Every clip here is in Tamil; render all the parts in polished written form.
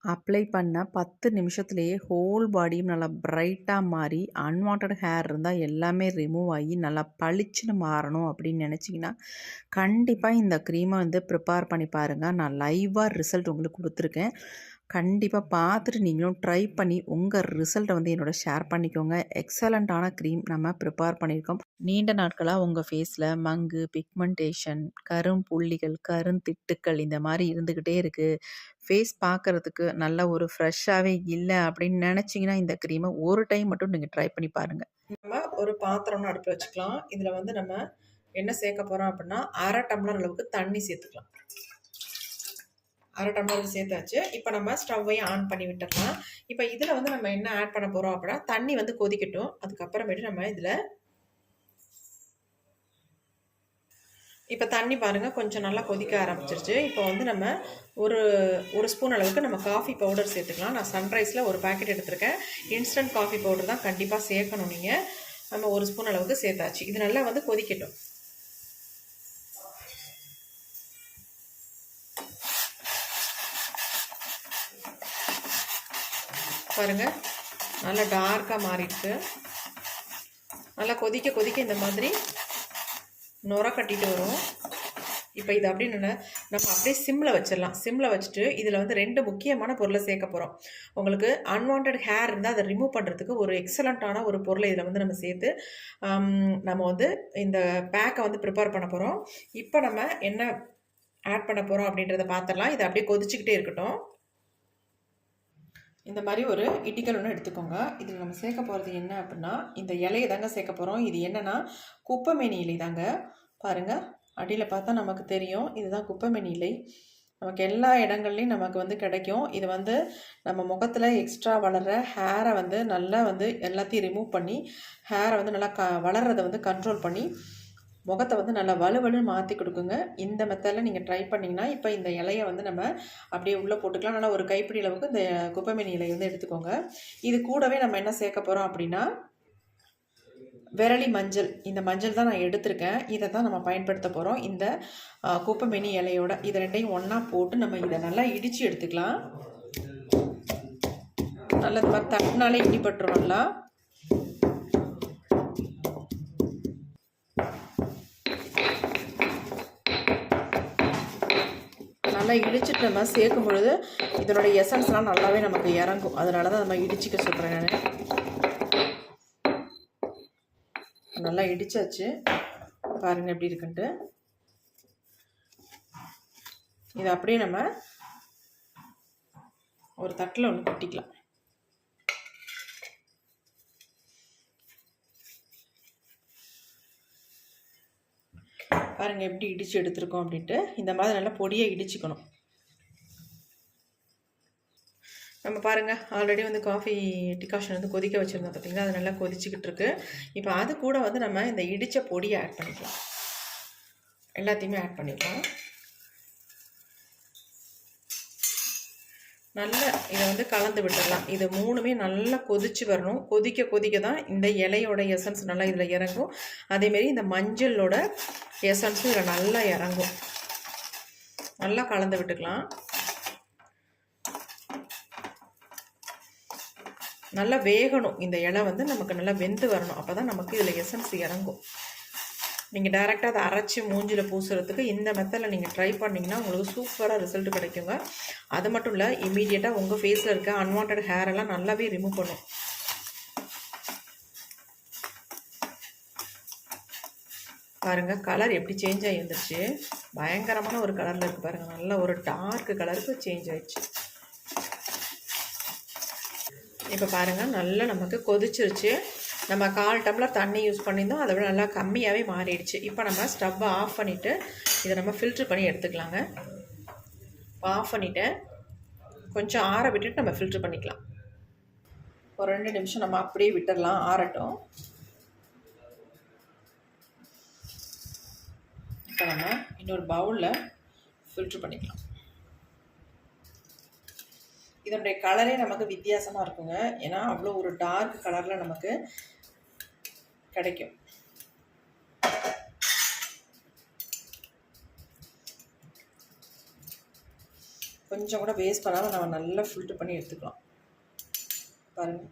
அப்ளை பண்ண 10 நிமிஷத்துலேயே ஹோல் பாடியும் நல்லா பிரைட்டாக மாறி, அன்வான்டட் ஹேர் இருந்தால் எல்லாமே ரிமூவ் ஆகி நல்லா பளிச்சுன்னு மாறணும் அப்படின்னு நினச்சிங்கன்னா, கண்டிப்பாக இந்த க்ரீமை வந்து ப்ரிப்பேர் பண்ணி பாருங்கள். நான் லைவாக ரிசல்ட் உங்களுக்கு கொடுத்துருக்கேன். கண்டிப்பாக பார்த்துட்டு நீங்களும் ட்ரை பண்ணி உங்கள் ரிசல்ட்டை வந்து என்னோட ஷேர் பண்ணிக்கோங்க. எக்ஸலண்ட்டான க்ரீம் நம்ம ப்ரிப்பேர் பண்ணியிருக்கோம். நீண்ட நாட்களாக உங்கள் ஃபேஸில் மங்கு, பிக்மெண்டேஷன், கரும்புள்ளிகள், கருந்திட்டுக்கள் இந்த மாதிரி இருந்துக்கிட்டே இருக்குது. ஃபேஸ் பார்க்குறதுக்கு நல்ல ஒரு ஃப்ரெஷ்ஷாகவே இல்லை அப்படின்னு நினச்சிங்கன்னா, இந்த க்ரீமை ஒரு டைம் மட்டும் நீங்கள் ட்ரை பண்ணி பாருங்கள். நம்ம ஒரு பாத்திரம்னு அடுப்பில் வச்சுக்கலாம். இதில் வந்து நம்ம என்ன சேர்க்க போகிறோம் அப்படின்னா, 1/2 டம்ளர் அளவுக்கு தண்ணி சேர்த்துக்கலாம். 1/2 டம்ளர் சேர்த்தாச்சு. இப்போ நம்ம ஸ்டவ்வையும் ஆன் பண்ணி விட்டுடலாம். இப்போ இதில் வந்து நம்ம என்ன ஆட் பண்ண போகிறோம் அப்படின்னா, தண்ணி வந்து கொதிக்கட்டும். அதுக்கப்புறமேட்டு நம்ம இதில் இப்போ தண்ணி பாருங்கள் கொஞ்சம் நல்லா கொதிக்க ஆரம்பிச்சிருச்சு. இப்போ வந்து நம்ம ஒரு ஸ்பூன் அளவுக்கு நம்ம காஃபி பவுடர் சேர்த்துக்கலாம். நான் சன்ரைஸில் ஒரு பேக்கெட் எடுத்திருக்கேன். இன்ஸ்டன்ட் காஃபி பவுடர் தான் கண்டிப்பாக சேர்க்கணும் நீங்கள். நம்ம ஒரு ஸ்பூன் அளவுக்கு சேர்த்தாச்சு. இது நல்லா வந்து கொதிக்கட்டும். பாருங்கள் நல்லா டார்க்காக மாறிடுச்சு. நல்லா கொதிக்க கொதிக்க இந்த மாதிரி நுர கட்டிட்டு வரும். இப்போ இது அப்படின்னு நம்ம அப்படியே சிம்மில் வச்சிடலாம். சிம்மில் வச்சுட்டு இதில் வந்து 2 முக்கியமான பொருளை சேர்க்க போகிறோம். உங்களுக்கு அன்வான்ட் ஹேர் இருந்தால் அதை ரிமூவ் பண்ணுறதுக்கு ஒரு எக்ஸலண்ட்டான ஒரு பொருளை இதில் வந்து நம்ம சேர்த்து நம்ம வந்து இந்த பேக்கை வந்து ப்ரிப்பேர் பண்ண போகிறோம். இப்போ நம்ம என்ன ஆட் பண்ண போகிறோம் அப்படின்றத பார்த்துடலாம். இது அப்படியே கொதிச்சுக்கிட்டே இருக்கட்டும். இந்த மாதிரி ஒரு இட்டிக்கல் ஒன்று எடுத்துக்கோங்க. இதில் நம்ம சேர்க்க போகிறது என்ன அப்படின்னா, இந்த இலையை தாங்க சேர்க்க போகிறோம். இது என்னென்னா குப்பைமேனி இலை தாங்க. பாருங்கள் அடியில் பார்த்தா நமக்கு தெரியும். இதுதான் குப்பைமேனி இலை. நமக்கு எல்லா இடங்கள்லையும் நமக்கு வந்து கிடைக்கும். இது வந்து நம்ம முகத்தில் எக்ஸ்ட்ரா வளர்கிற ஹேரை வந்து நல்லா வந்து எல்லாத்தையும் ரிமூவ் பண்ணி ஹேரை வந்து நல்லா வளர்கிறத வந்து கண்ட்ரோல் பண்ணி முகத்தை வந்து நல்லா வலுவலுன்னு மாற்றி கொடுக்குங்க. இந்த மெத்தடில் நீங்கள் ட்ரை பண்ணிங்கன்னா, இப்போ இந்த இலையை வந்து நம்ம அப்படியே உள்ளே போட்டுக்கலாம். நல்லா ஒரு கைப்பிடி அளவுக்கு இந்த குப்பைமேனி இலையை வந்து எடுத்துக்கோங்க. இது கூடவே நம்ம என்ன சேர்க்க போகிறோம் அப்படின்னா, விரலி மஞ்சள். இந்த மஞ்சள் தான் நான் எடுத்திருக்கேன். இதை தான் நம்ம பயன்படுத்த போகிறோம். இந்த குப்பைமேனி இலையோட இதை 2யும் ஒன்றா போட்டு நம்ம இதை நல்லா இடித்து எடுத்துக்கலாம். நல்லா இந்த மாதிரி தட்டினாலே இடிபட்டுருவோம்ல. நல்லா இடிச்சிட்டு நம்ம சேர்க்கும் பொழுது இதனோட எசன்ஸ்லாம் நல்லாவே நமக்கு இறங்கும். அதனால தான் நம்ம இடிச்சிக்க சொல்கிறேன் நான். நல்லா இடிச்சாச்சு. பாருங்கள் எப்படி இருக்குன்ட்டு. இதை அப்படியே நம்ம ஒரு தட்டில் ஒன்று கொட்டிக்கலாம். பாருங்கள் எப்படி இடித்து எடுத்துருக்கோம் அப்படின்ட்டு. இந்த மாதிரி நல்லா பொடியாக இடிச்சுக்கணும். நம்ம பாருங்கள் ஆல்ரெடி வந்து காஃபி டிகாஷன் வந்து கொதிக்க வச்சுருந்தோம் பார்த்திங்களா, அது நல்லா கொதிச்சுக்கிட்டு இருக்கு. இப்போ அது கூட வந்து நம்ம இந்த இடித்த பொடியை ஆட் பண்ணிக்கலாம். எல்லாத்தையுமே ஆட் பண்ணிக்கலாம். நல்லா இதை வந்து கலந்து விட்டுடலாம். இது 3மே நல்லா கொதிச்சு வரணும். கொதிக்க கொதிக்க தான் இந்த இலையோட எசன்ஸ் நல்லா இதில் இறங்கும். அதேமாரி இந்த மஞ்சளோட எசன்ஸும் இதில் நல்லா இறங்கும். நல்லா கலந்து விட்டுக்கலாம். நல்லா வேகணும். இந்த இலை வந்து நமக்கு நல்லா வெந்து வரணும். அப்போ தான் நமக்கு இதில் எசன்ஸ் இறங்கும். நீங்கள் டைரெக்டாக அதை அரைச்சி மூஞ்சில் பூசுறதுக்கு இந்த மெத்தடில் நீங்கள் ட்ரை பண்ணிங்கன்னா உங்களுக்கு சூப்பராக ரிசல்ட் கிடைக்குங்க. அது மட்டும் இல்லை, இமீடியட்டாக உங்கள் ஃபேஸில் இருக்க அன்வான்ட் ஹேரெல்லாம் நல்லாவே ரிமூவ் பண்ணும். பாருங்கள் கலர் எப்படி சேஞ்ச் ஆகி வந்துருச்சு. பயங்கரமான ஒரு கலரில் இருக்குது பாருங்கள். நல்ல ஒரு டார்க் கலருக்கு சேஞ்ச் ஆயிடுச்சு. இப்போ பாருங்கள் நல்லா நமக்கு கொதிச்சிருச்சு. நம்ம 1/4 டம்ளர் தண்ணி யூஸ் பண்ணியிருந்தோம். அதை விட நல்லா கம்மியாகவே மாறிடுச்சு. இப்போ நம்ம ஸ்டவ்வை ஆஃப் பண்ணிவிட்டு இதை நம்ம ஃபில்ட்ரு பண்ணி எடுத்துக்கலாங்க. ஆஃப் பண்ணிவிட்டேன். கொஞ்சம் ஆற விட்டுட்டு நம்ம ஃபில்ட்ரு பண்ணிக்கலாம். ஒரு 2 நிமிஷம் நம்ம அப்படியே விட்டுடலாம், ஆறட்டும். இப்போ நம்ம இன்னொரு பவுலில் ஃபில்ட்ரு பண்ணிக்கலாம். இதனுடைய கலரே நமக்கு வித்தியாசமாக இருக்குங்க. ஏன்னா அவ்வளோ ஒரு டார்க் கலரில் நமக்கு கிடைக்கும். கொஞ்சம் கூட வேஸ்ட் பண்ணாமல் நம்ம நல்லா ஃபில்டர் பண்ணி எடுத்துக்கலாம். பாருங்கள்,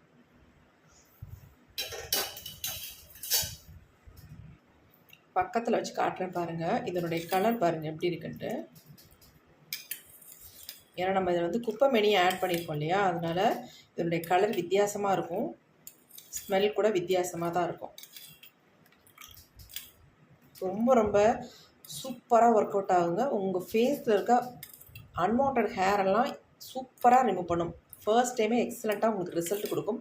பக்கத்தில் வச்சு காட்டுறேன் பாருங்கள். இதனுடைய கலர் பாருங்கள் எப்படி இருக்குன்ட்டு. ஏன்னா நம்ம இதில் வந்து குப்பைமேனி ஆட் பண்ணியிருக்கோம் இல்லையா, அதனால் இதனுடைய கலர் வித்தியாசமாக இருக்கும், ஸ்மெல் கூட வித்தியாசமாக தான் இருக்கும். ரொம்ப ரொம்ப சூப்பராக ஒர்க் அவுட் ஆகுங்க. உங்கள் ஃபேஸில் இருக்க அன்வான்ட் ஹேரெல்லாம் சூப்பராக ரிமூவ் பண்ணும். ஃபர்ஸ்ட் டைமே எக்ஸலண்ட்டாக உங்களுக்கு ரிசல்ட் கொடுக்கும்.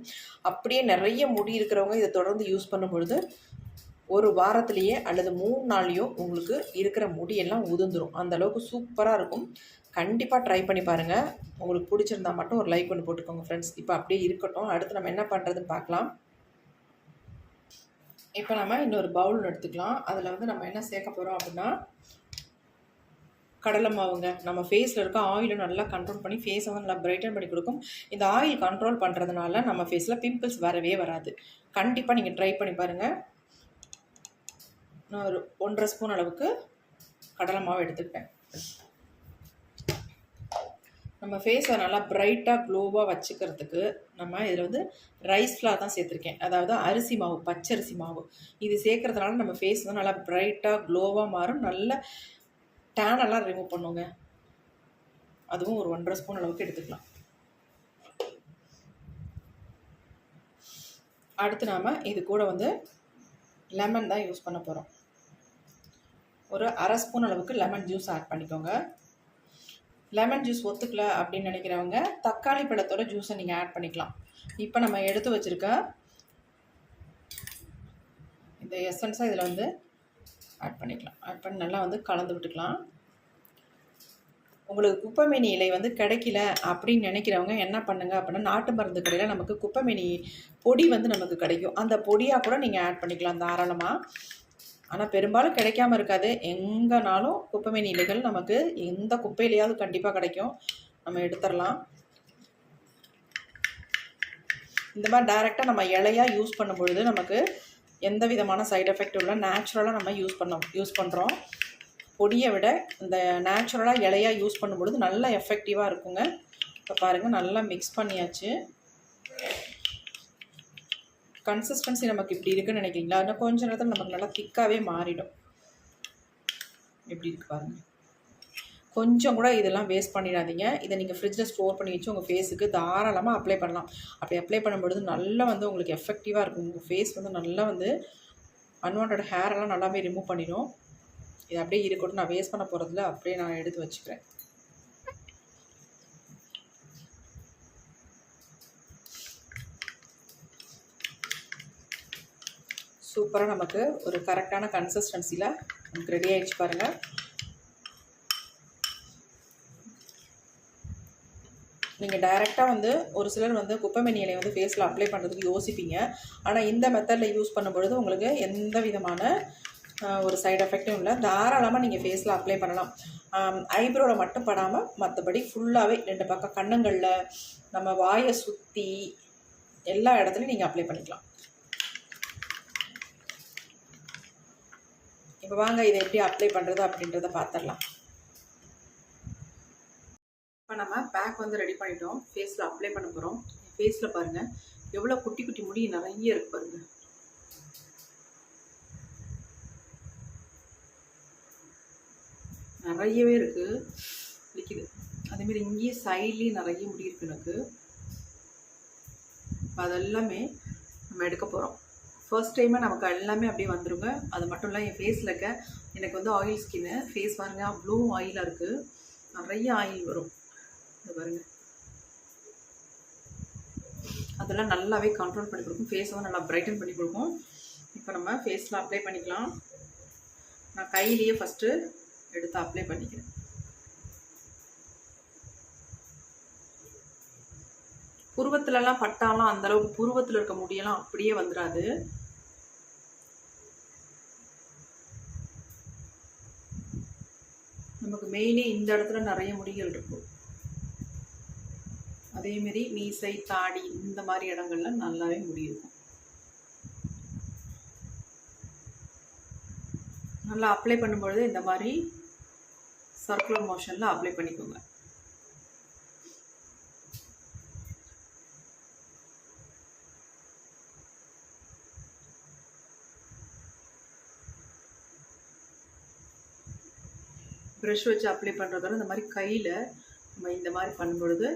அப்படியே நிறைய முடி இருக்கிறவங்க இதை தொடர்ந்து யூஸ் பண்ணும் பொழுது ஒரு வாரத்திலேயே அல்லது 3 நாள்லையோ உங்களுக்கு இருக்கிற முடியெல்லாம் உதிர்ந்துடும். அந்தளவுக்கு சூப்பராக இருக்கும். கண்டிப்பாக ட்ரை பண்ணி பாருங்கள். உங்களுக்கு பிடிச்சிருந்தா மட்டும் ஒரு லைக் ஒன்று போட்டுக்கோங்க ஃப்ரெண்ட்ஸ். இப்போ அப்படியே இருக்கட்டும், அடுத்து நம்ம என்ன பண்ணுறதுன்னு பார்க்கலாம். இப்போ நம்ம இன்னொரு பவுல் எடுத்துக்கலாம். அதில் வந்து நம்ம என்ன சேர்க்க போகிறோம் அப்படின்னா கடலை மாவுங்க. நம்ம ஃபேஸில் இருக்க ஆயிலை நல்லா கண்ட்ரோல் பண்ணி ஃபேஸை வந்து நல்லா பிரைட்டன் பண்ணி கொடுக்கும். இந்த ஆயில் கண்ட்ரோல் பண்ணுறதுனால நம்ம ஃபேஸில் பிம்பிள்ஸ் வரவே வராது. கண்டிப்பாக நீங்கள் ட்ரை பண்ணி பாருங்கள். நான் ஒரு 1.5 ஸ்பூன் அளவுக்கு கடலை மாவு எடுத்துக்கிட்டேன். நம்ம ஃபேஸை நல்லா பிரைட்டாக க்ளோவாக வச்சுக்கிறதுக்கு நம்ம இதில் வந்து ரைஸ் ஃப்ளார் தான் சேர்த்துருக்கேன். அதாவது அரிசி மாவு, பச்சரிசி மாவு. இது சேர்க்குறதுனால நம்ம ஃபேஸ் வந்து நல்லா பிரைட்டாக க்ளோவாக மாறும். நல்ல டேனெல்லாம் ரிமூவ் பண்ணுங்க. அதுவும் ஒரு 1.5 ஸ்பூன் அளவுக்கு எடுத்துக்கலாம். அடுத்து நாம் இது கூட வந்து லெமன் தான் யூஸ் பண்ண போகிறோம். ஒரு 1/2 ஸ்பூன் அளவுக்கு லெமன் ஜூஸ் ஆட் பண்ணிக்கோங்க. லெமன் ஜூஸ் ஒத்துக்கல அப்படின்னு நினைக்கிறவங்க தக்காளி பழத்தோட ஜூஸை நீங்கள் ஆட் பண்ணிக்கலாம். இப்போ நம்ம எடுத்து வச்சுருக்க இந்த எசன்ஸை இதில் வந்து ஆட் பண்ணிக்கலாம். ஆட் பண்ணி நல்லா வந்து கலந்து விட்டுக்கலாம். உங்களுக்கு குப்பைமேனி இலை வந்து கிடைக்கல அப்படின்னு நினைக்கிறவங்க என்ன பண்ணுங்க அப்படின்னா, நாட்டு மருந்து கடையில் நமக்கு குப்பைமேனி பொடி வந்து நமக்கு கிடைக்கும். அந்த பொடியாக கூட நீங்கள் ஆட் பண்ணிக்கலாம் தாராளமாக. ஆனால் பெரும்பாலும் கிடைக்காம இருக்காது. எங்கேனாலும் குப்பைமேனி இலைகள் நமக்கு எந்த குப்பையிலையாவது கண்டிப்பாக கிடைக்கும். நம்ம எடுத்துடலாம். இந்த மாதிரி டைரெக்டாக நம்ம இலையாக யூஸ் பண்ணும் பொழுது நமக்கு எந்த விதமான சைடு எஃபெக்ட் உள்ள நேச்சுரலாக நம்ம யூஸ் பண்ணுறோம். பொடியை விட இந்த நேச்சுரலாக இலையாக யூஸ் பண்ணும் பொழுது நல்லா எஃபெக்டிவாக இருக்குங்க. இப்போ பாருங்கள், நல்லா மிக்ஸ் பண்ணியாச்சு. கன்சிஸ்டன்சி நமக்கு இப்படி இருக்குன்னு நினைக்கிறீங்களா? இன்னும் கொஞ்ச நேரத்தில் நமக்கு நல்லா திக்காகவே மாறிடும். எப்படி இருக்குது பாருங்கள். கொஞ்சம் கூட இதெல்லாம் வேஸ்ட் பண்ணிடாதீங்க. இதை நீங்கள் ஃப்ரிட்ஜில் ஸ்டோர் பண்ணி வச்சு உங்கள் ஃபேஸுக்கு தாராளமாக அப்ளை பண்ணலாம். அப்படி அப்ளை பண்ணும்பொழுது நல்லா வந்து உங்களுக்கு எஃபெக்டிவாக இருக்கும். உங்கள் ஃபேஸ் வந்து நல்லா வந்து அன்வான்ட் ஹேரெல்லாம் நல்லாவே ரிமூவ் பண்ணிடும். இது அப்படியே இருக்கட்டும், நான் வேஸ்ட் பண்ண போகிறதில்ல, அப்படியே நான் எடுத்து வச்சுக்கிறேன். சூப்பராக நமக்கு ஒரு கரெக்டான கன்சிஸ்டன்சியில் நமக்கு ரெடி ஆகிடுச்சு பாருங்கள். நீங்கள் டைரெக்டாக வந்து ஒரு சிலர் வந்து குப்பைமேனி இலையை வந்து ஃபேஸில் அப்ளை பண்ணுறதுக்கு யோசிப்பீங்க. ஆனால் இந்த மெத்தடில் யூஸ் பண்ணும்பொழுது உங்களுக்கு எந்த விதமான ஒரு சைடு எஃபெக்டும் இல்லை. தாராளமாக நீங்கள் ஃபேஸில் அப்ளை பண்ணலாம். ஐப்ரோவில் மட்டும் படாமல் மற்றபடி ஃபுல்லாகவே 2 பக்கம் கண்ணங்களில், நம்ம வாயை சுற்றி எல்லா இடத்துலையும் நீங்கள் அப்ளை பண்ணிக்கலாம். இப்போ வாங்க இதை எப்படி அப்ளை பண்ணுறது அப்படின்றத பார்த்துடலாம். இப்போ நம்ம பேக் வந்து ரெடி பண்ணிட்டோம். ஃபேஸில் அப்ளை பண்ண போகிறோம். ஃபேஸில் பாருங்கள் எவ்வளோ குட்டி குட்டி முடி நிறைய இருக்கு பாருங்கள். நிறையவே இருக்குது, நிற்கிது. அதேமாரி இங்கேயும் சைட்லேயும் நிறைய முடி இருக்குது எனக்கு. அதெல்லாமே நம்ம எடுக்க போகிறோம். ஃபர்ஸ்ட் டைமே நமக்கு எல்லாமே அப்படியே வந்துடுங்க. அது மட்டும் இல்லை, என் ஃபேஸில் இருக்க எனக்கு வந்து ஆயில் ஸ்கின்னு. ஃபேஸ் பாருங்கள் அவ்வளோ ஆயிலாக இருக்குது, நிறைய ஆயில் வரும். இது பாருங்கள், அதெல்லாம் நல்லாவே கண்ட்ரோல் பண்ணி கொடுக்கும். ஃபேஸை வந்து நல்லா பிரைட்டன் பண்ணி கொடுக்கும். இப்போ நம்ம ஃபேஸில் அப்ளை பண்ணிக்கலாம். நான் கையிலேயே ஃபஸ்ட்டு எடுத்து அப்ளை பண்ணிக்கிறேன். புருவத்துலலாம் பட்டாலாம் அந்தளவுக்கு புருவத்தில் இருக்க முடியெல்லாம் அப்படியே வந்துடாது. நமக்கு மெயினே இந்த இடத்துல நிறைய முடிகள் இருக்கும். அதேமாரி மீசை, தாடி இந்த மாதிரி இடங்கள்ல நல்லாவே முடி இருக்கும். நல்லா அப்ளை பண்ணும்பொழுது இந்த மாதிரி சர்க்குலர் மோஷனில் அப்ளை பண்ணிக்கோங்க. ப்ரெஷ் வச்சு அப்ளை பண்ணுறதோட இந்த மாதிரி கையில் நம்ம இந்த மாதிரி பண்ணும்பொழுது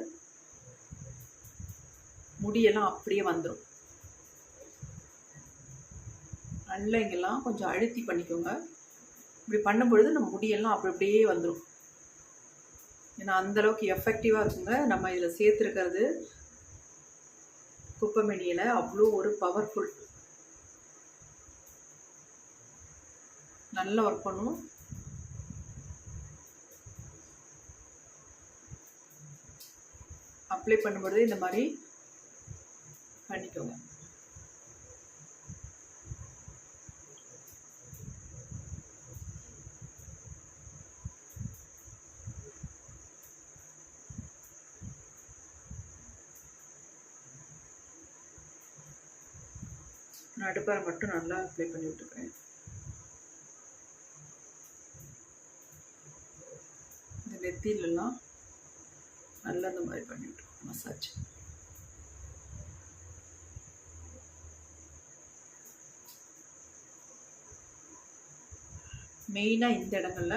முடியெல்லாம் அப்படியே வந்துடும். நல்லா இங்கெல்லாம் கொஞ்சம் அழுத்தி பண்ணிக்கோங்க. இப்படி பண்ணும்பொழுது நம்ம முடியெல்லாம் அப்படியே வந்துடும். ஏன்னா அந்தளவுக்கு எஃபெக்டிவாக இருக்குங்க. நம்ம இதில் சேர்த்துருக்கிறது குப்பைமேனி இலை அவ்வளோ ஒரு பவர்ஃபுல். நல்லா ஒர்க் பண்ணும். அப்ளை பண்ணும்பொழுது இந்த மாதிரி பண்ணிக்கோங்க. நடுப்பறை மட்டும் நல்லா அப்ளை பண்ணி விட்டுக்கிறேன். இந்த நெத்திலெல்லாம் நல்லா இந்த மாதிரி பண்ணிவிட்டு மசாஜ். மெயினாக இந்த இடங்கள்ல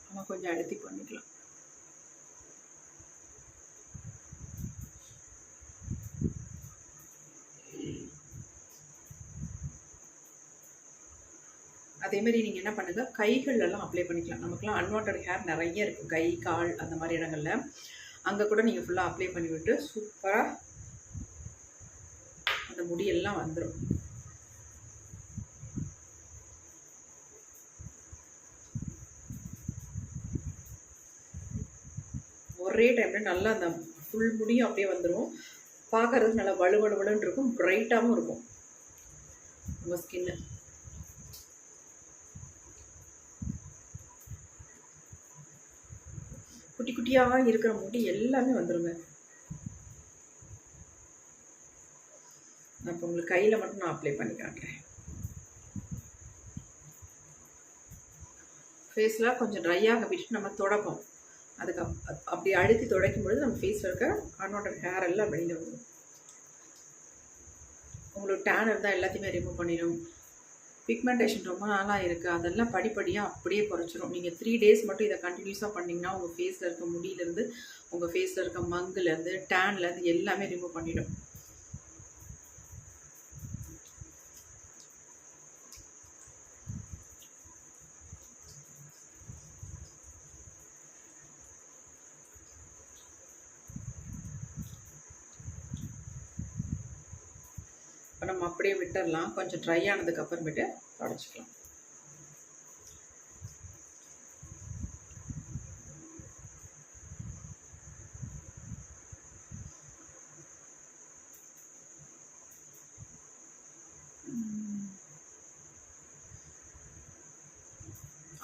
நம்ம கொஞ்சம் அழுத்தி பண்ணிக்கலாம். அதேமாதிரி நீங்கள் என்ன பண்ணுங்கள், கைகளெல்லாம் அப்ளை பண்ணிக்கலாம். நமக்குலாம் அன்வான்ட் ஹேர் நிறைய இருக்குது, கை கால் அந்த மாதிரி இடங்களில். அங்கே கூட நீங்கள் ஃபுல்லாக அப்ளை பண்ணிவிட்டு சூப்பராக அந்த முடியெல்லாம் வந்துடும். ஒரே டைமில் நல்லா அந்த ஃபுல் முடியும் அப்படியே வந்துடும். பார்க்குறதுக்கு நல்லா வலுவலுன்னு இருக்கும், பிரைட்டாகவும் இருக்கும் உங்கள் ஸ்கின்னு. குட்டி குட்டியாக இருக்கிற முடி எல்லாமே வந்துடுங்க. நான் இப்போ உங்களுக்கு கையில் மட்டும் நான் அப்ளை பண்ணி காட்டுறேன். ஃபேஸில் கொஞ்சம் ட்ரையாக விட்டு நம்ம தொடப்போம். அதுக்கு அப்படி அழுத்தி துடைக்கும் பொழுது நம்ம ஃபேஸில் இருக்க அன்வான்ட் ஹேர் எல்லாம் வெளியில் வந்துடும். உங்களுக்கு டேன் இருந்தால் எல்லாத்தையுமே ரிமூவ் பண்ணிடும். பிக்மெண்டேஷன் ரொம்ப நாளாக இருக்குது, அதெல்லாம் படிப்படியாக அப்படியே குறைச்சிரும். நீங்கள் 3 days மட்டும் இதை கண்டினியூஸாக பண்ணிங்கன்னா உங்கள் ஃபேஸில் இருக்க முடியிலேருந்து, உங்கள் ஃபேஸில் இருக்க மங்குலேருந்து, டேன்லேருந்து எல்லாமே ரிமூவ் பண்ணிடும். இப்போ நம்ம அப்படியே விட்டுடலாம். கொஞ்சம் ட்ரை ஆனதுக்கு அப்புறமேட்டு தொடச்சிக்கலாம்.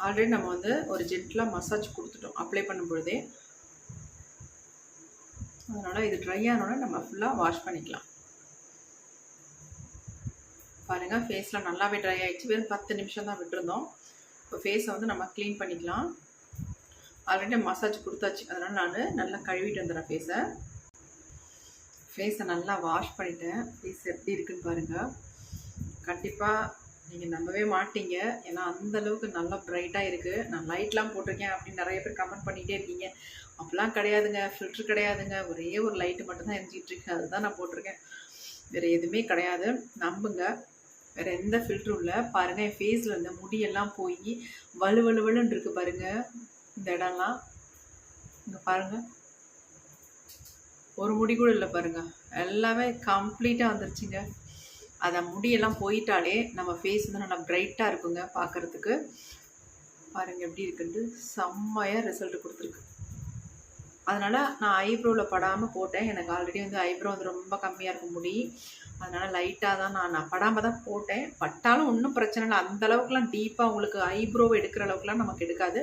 ஆல்ரெடி நம்ம வந்து ஒரு ஜென்டலாக மசாஜ் கொடுத்துட்டோம் அப்ளை பண்ணும்பொழுதே. அதனால் இது ட்ரை ஆனோட நம்ம ஃபுல்லாக வாஷ் பண்ணிக்கலாம். பாருங்கள், ஃபேஸில் நல்லாவே ட்ரை ஆகிடுச்சு. வெறும் 10 நிமிஷம் தான் விட்டுருந்தோம். இப்போ ஃபேஸை வந்து நம்ம க்ளீன் பண்ணிக்கலாம். ஆல்ரெடி மசாஜ் கொடுத்தாச்சு, அதனால் நான் நல்லா கழுவிட்டு வந்துடுறேன். ஃபேஸை நல்லா வாஷ் பண்ணிட்டேன். ஃபேஸ் எப்படி இருக்குன்னு பாருங்கள். கண்டிப்பாக நீங்கள் நம்பவே மாட்டீங்க, ஏன்னா அந்தளவுக்கு நல்லா ப்ரைட்டாக இருக்குது. நான் லைட்லாம் போட்டிருக்கேன் அப்படின்னு நிறைய பேர் கமெண்ட் பண்ணிகிட்டே இருக்கீங்க. அப்படிலாம் கிடையாதுங்க, ஃபில்ட்ரு கிடையாதுங்க. ஒரே ஒரு லைட்டு மட்டும்தான் எரிஞ்சிட்ருக்கு, அதுதான் நான் போட்டிருக்கேன். வேறு எதுவுமே கிடையாது, நம்புங்க. வேறு எந்த ஃபில்ட்ரும் இல்லை. பாருங்கள், என் ஃபேஸில் இருந்த முடியெல்லாம் போய் வலுவலுன்னு இருக்குது பாருங்கள். இந்த இடம்லாம் இங்கே பாருங்கள், ஒரு முடி கூட இல்லை பாருங்கள், எல்லாமே கம்ப்ளீட்டாக வந்துருச்சுங்க. அதை முடியெல்லாம் போயிட்டாலே நம்ம ஃபேஸ் வந்து நல்லா ப்ரைட்டாக இருக்குங்க பார்க்குறதுக்கு. பாருங்கள் எப்படி இருக்குன்ட்டு, செம்மையாக ரிசல்ட் கொடுத்துருக்கு. அதனால் நான் ஐப்ரோவில் படாமல் போட்டேன். எனக்கு ஆல்ரெடி வந்து ஐப்ரோ வந்து ரொம்ப கம்மியாக இருக்கும் முடி, அதனால் லைட்டாக தான் நான் படாமல் தான் போட்டேன். பட்டாலும் ஒன்றும் பிரச்சனை இல்லை. அந்தளவுக்குலாம் டீப்பாக உங்களுக்கு ஐப்ரோவை எடுக்கிற அளவுக்குலாம் நமக்கு எடுக்காது,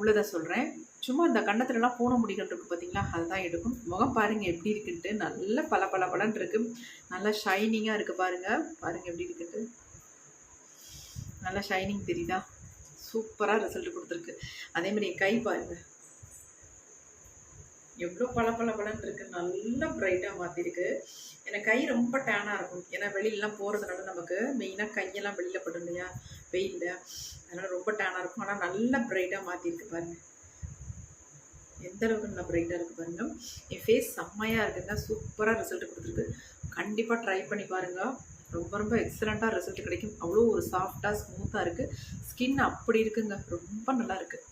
உள்ளதை சொல்கிறேன். சும்மா இந்த கன்னத்துலலாம் பூனை முடிகள் இருக்குது பார்த்தீங்களா, அதுதான் எடுக்கும். முகம் பாருங்கள் எப்படி இருக்குன்ட்டு, நல்ல பளபளன்னு இருக்குது, நல்லா ஷைனிங்காக இருக்குது பாருங்கள். பாருங்கள் எப்படி இருக்குன்ட்டு, நல்லா ஷைனிங் தெரியுதா? சூப்பராக ரிசல்ட் கொடுத்துருக்கு. அதேமாதிரி என் கை பாருங்கள், எவ்வளோ பளபளன்னு இருக்கு. நல்லா பிரைட்டாக மாற்றிருக்கு. எனக்கு கை ரொம்ப டேனாக இருக்கும். ஏன்னா வெளியிலலாம் போகிறதுனால நமக்கு மெயினாக கையெல்லாம் வெளியில் படும் இல்லையா வெயிலில், அதனால் ரொம்ப டேனாக இருக்கும். ஆனால் நல்லா பிரைட்டாக மாற்றிருக்கு பாருங்கள். எந்த அளவுக்கு நல்லா பிரைட்டாக இருக்குது பாருங்கள். என் ஃபேஸ் செம்மையாக இருக்குங்க. சூப்பராக ரிசல்ட் கொடுத்துருக்கு. கண்டிப்பாக ட்ரை பண்ணி பாருங்கள். ரொம்ப ரொம்ப எக்ஸலண்ட்டாக ரிசல்ட் கிடைக்கும். அவ்வளோ ஒரு சாஃப்டாக ஸ்மூத்தாக இருக்குது. ஸ்கின் அப்படி இருக்குங்க. ரொம்ப நல்லா இருக்குது.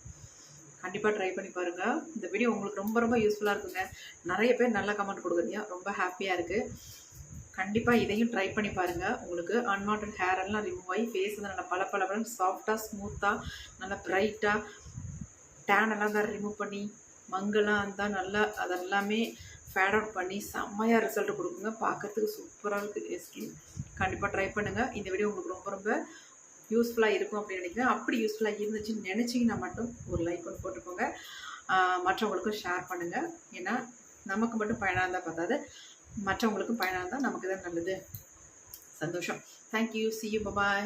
கண்டிப்பாக ட்ரை பண்ணி பாருங்கள். இந்த வீடியோ உங்களுக்கு ரொம்ப ரொம்ப யூஸ்ஃபுல்லாக இருக்குங்க. நிறைய பேர் நல்ல கமெண்ட் கொடுக்குறீங்க. ரொம்ப ஹாப்பியாக இருக்குது. கண்டிப்பாக இதையும் ட்ரை பண்ணி பாருங்கள். உங்களுக்கு அன்வான்ட் ஹேர் எல்லாம் ரிமூவ் ஆகி ஃபேஸ் வந்து நல்லா பளபளன்னு சாஃப்டாக ஸ்மூத்தாக நல்லா ப்ரைட்டாக டேன் எல்லாம் தான் ரிமூவ் பண்ணி மங்கெல்லாம் இருந்தால் நல்லா அதெல்லாமே ஃபேட் அவுட் பண்ணி செம்மையாக ரிசல்ட் கொடுக்குங்க. பார்க்குறதுக்கு சூப்பராக இருக்குது ஸ்கின். கண்டிப்பாக ட்ரை பண்ணுங்கள். இந்த வீடியோ உங்களுக்கு ரொம்ப ரொம்ப யூஸ்ஃபுல்லாக இருக்கும் அப்படின்னு நினைக்கிறேன். அப்படி யூஸ்ஃபுல்லாக இருந்துச்சுன்னு நினச்சிங்கன்னா மட்டும் ஒரு லைக் ஒன்று போட்டுக்கோங்க. மற்றவங்களுக்கும் ஷேர் பண்ணுங்கள். ஏன்னா நமக்கு மட்டும் பயனாக இருந்தால் பார்த்தாது, மற்றவங்களுக்கும் பயனாக இருந்தால் நமக்கு தான் நல்லது. சந்தோஷம். தேங்க்யூ. see you. bye.